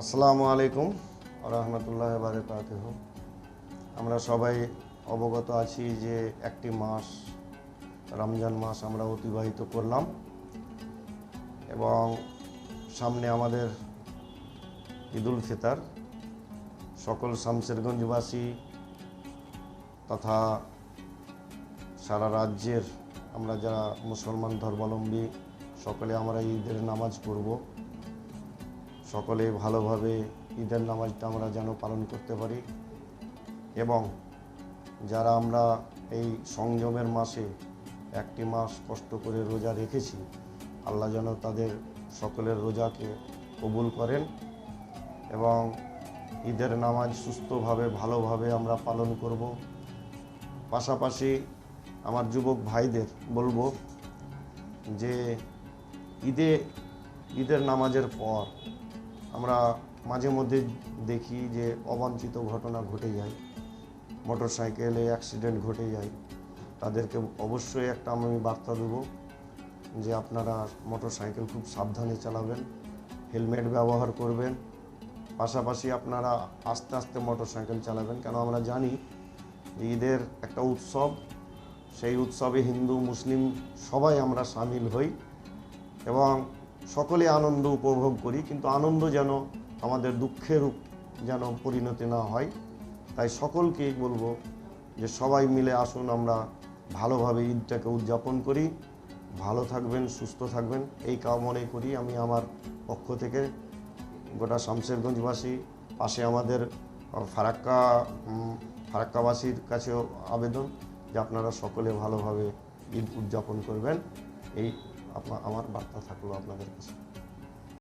আসসালামু আলাইকুম রহমতুল্লাহ বারাকাতুহু। আমরা সবাই অবগত আছি যে একটি মাস রমজান মাস আমরা অতিবাহিত করলাম এবং সামনে আমাদের ঈদুল ফিতর। সকল শামসেরগঞ্জবাসী তথা সারা রাজ্যের আমরা যারা মুসলমান ধর্মাবলম্বী সকলে আমরা ঈদের নামাজ পড়ব। সকলে ভালোভাবে ঈদের নামাজটা আমরা যেন পালন করতে পারি এবং যারা আমরা এই সংযমের মাসে একটি মাস কষ্ট করে রোজা রেখেছি, আল্লাহ যেন তাদের সকলের রোজাকে কবুল করেন এবং ঈদের নামাজ সুস্থভাবে ভালোভাবে আমরা পালন করব। পাশাপাশি আমার যুবক ভাইদের বলবো যে ঈদের নামাজের পর আমরা মাঝে মধ্যে দেখি যে অবাঞ্ছিত ঘটনা ঘটে যায়, মোটর সাইকেলে অ্যাক্সিডেন্ট ঘটে যায়। তাদেরকে অবশ্যই একটা আমি বার্তা দেবো যে আপনারা মোটর সাইকেল খুব সাবধানে চালাবেন, হেলমেট ব্যবহার করবেন, পাশাপাশি আপনারা আস্তে আস্তে মোটর সাইকেল চালাবেন। কেন আমরা জানি যে ঈদের একটা উৎসব, সেই উৎসবে হিন্দু মুসলিম সবাই আমরা সামিল হই এবং সকলে আনন্দ উপভোগ করি, কিন্তু আনন্দ যেন আমাদের দুঃখের যেন পরিণতি না হয়। তাই সকলকেই বলবো যে সবাই মিলে আসুন আমরা ভালোভাবে ঈদটাকে উদযাপন করি। ভালো থাকবেন, সুস্থ থাকবেন এই কামনাই করি আমি আমার পক্ষ থেকে। গোটা শামসেরগঞ্জবাসী পাশে আমাদের ফারাক্কাবাসীর কাছেও আবেদন যে আপনারা সকলে ভালোভাবে ঈদ উদযাপন করবেন। এই আমার বার্তা থাকলো আপনাদের কাছে।